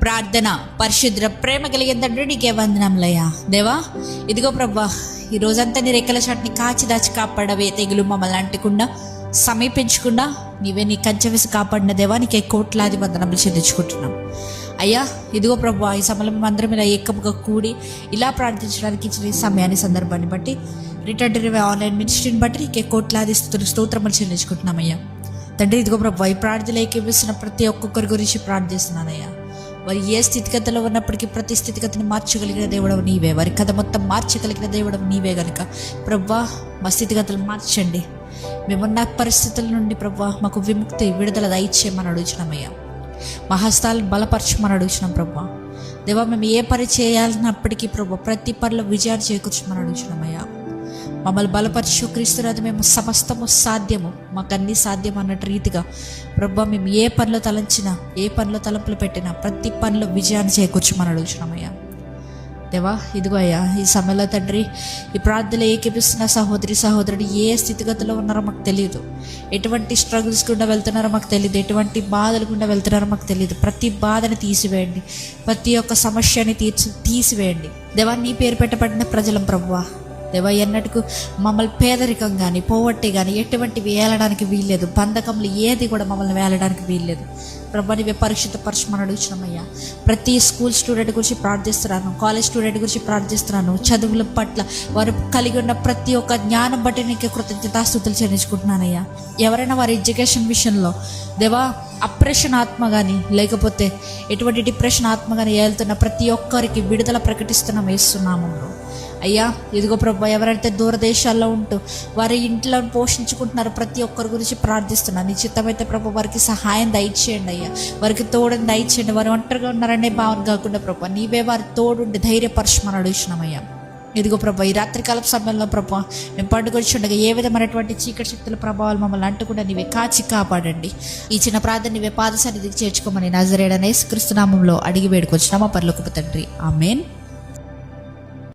ప్రార్థన. పరిశుద్ర ప్రేమ కలిగిన తండ్రి నీకే వందనములయ్యా. దేవా ఇదిగో ప్రభా, ఈ రోజంతా నీ రెక్కల చాటుని కాచి దాచి కాపాడవే. తెగులు మమ్మల్ని అంటకుండా సమీపించకుండా నీవే నీ కంచె వేసి కాపాడిన దేవా, నీకే కోట్లాది వందనములు చెల్లించుకుంటున్నాం అయ్యా. ఇదిగో ప్రభా, ఈ సమయంలో మేమందరం ఇలా ఏకముగా కూడి ఇలా ప్రార్థించడానికి ఇచ్చిన ఈ సమయాన్ని సందర్భాన్ని బట్టి రిటర్న్ ఆన్లైన్ మినిస్ట్రీని బట్టి నీకే కోట్లాది స్తోత్రములు చెల్లించుకుంటున్నాం అయ్యా. తండ్రి ఇదిగో ప్రభా, ఈ ప్రార్థనలు ఏకీపిస్తున్న ప్రతి ఒక్కొక్కరి గురించి ప్రార్థిస్తున్నానయ్యా. వారి ఏ స్థితిగతిలో ఉన్నప్పటికీ ప్రతి స్థితిగతిని మార్చగలిగిన దేవుడవు నీవే. వారి కథ మొత్తం మార్చగలిగిన దేవుడవు నీవే కనుక ప్రభా, మా స్థితిగతులు మార్చండి. మేమున్న పరిస్థితుల నుండి ప్రభా మాకు విముక్తి విడుదల దయచేయమని అడుగుతున్నామయ్యా. మా హస్తాలను బలపరచమని అడుగుతున్నాం ప్రభా. దేవా, మేము ఏ పని చేయాలన్నప్పటికీ ప్రభా ప్రతి పనిలో విజయాన్ని చేకూర్చమని అడుగుతున్నామయ్యా. మమ్మల్ని బలపరచు క్రీస్తురాదు, మేము సమస్తము సాధ్యము, మాకు అన్నీ సాధ్యం అన్నట్టు రీతిగా ప్రభా మేము ఏ పనిలో తలంచినా, ఏ పనిలో తలంపులు పెట్టినా ప్రతి పనిలో విజయాన్ని చేకూర్చమని అడుగుతున్నామయ్యా. దేవా ఇదిగో అయ్యా, ఈ సమయంలో తండ్రి ఈ ప్రార్థనలు ఏకీపిస్తున్న సహోదరుడు ఏ స్థితిగతిలో ఉన్నారో మాకు తెలియదు, ఎటువంటి స్ట్రగుల్స్ గుండా వెళ్తున్నారో మాకు తెలియదు, ఎటువంటి బాధలు గుండా వెళ్తున్నారో మాకు తెలియదు. ప్రతి బాధని తీసివేయండి, ప్రతి ఒక్క సమస్యని తీసివేయండి. దేవా, నీ పేరు పెట్టబడిన ప్రజలం ప్రభువా. దేవా, ఎన్నటికు మమ్మల్ని పేదరికం కానీ పోవట్టి కానీ ఎటువంటివి వేలడానికి వీల్లేదు. బంధకములు ఏది కూడా మమ్మల్ని వేలడానికి వీల్లేదు. ప్రభా, నీవే పరిశుద్ధపరచమని అడుగుతున్నామయ్యా. ప్రతి స్కూల్ స్టూడెంట్ గురించి ప్రార్థిస్తున్నాను, కాలేజ్ స్టూడెంట్ గురించి ప్రార్థిస్తున్నాను. చదువుల పట్ల వారు కలిగి ఉన్న ప్రతి ఒక్క జ్ఞానం బట్టి నీకే కృతజ్ఞతాస్తుతులు చెల్లించుకుంటున్నానయ్యా. ఎవరైనా వారి ఎడ్యుకేషన్ విషయంలో దేవా అప్రెషన్ ఆత్మ కానీ లేకపోతే ఎటువంటి డిప్రెషన్ ఆత్మ కానీ వెళ్తున్న ప్రతి ఒక్కరికి విడుదల ప్రకటిస్తున్నాం వేస్తున్నాము అయ్యా. ఇదిగో ప్రభా, ఎవరైతే దూరదేశాల్లో ఉంటూ వారి ఇంట్లో పోషించుకుంటున్నారో ప్రతి ఒక్కరి గురించి ప్రార్థిస్తున్నాను. నీ చిత్తమైతే ప్రభా వారికి సహాయం దయచేయండి అయ్యా, వారికి తోడుని దయచేయండి. వారు ఒంటరిగా ఉన్నారనే భావన కాకుండా ప్రభా నీవే వారి తోడుండి ధైర్యపరచమని అడుగుతున్నామయ్యా. ఇదిగో ప్రభా, ఈ రాత్రికాల సమయంలో ప్రభా మేము పండుగొచ్చుండగా ఏ విధమైనటువంటి చీకటి శక్తుల ప్రభావాలు మమ్మల్ని అంటకుండా నీవే కాచి కాపాడండి. ఈ చిన్న ప్రార్థన నీవే పాద సన్నిధికి చేర్చుకోమని నజరేయుడైన యేసుక్రీస్తు నామములో అడిగి వేడుకొచ్చున్నామా పరలోకపు తండ్రి, ఆమేన్.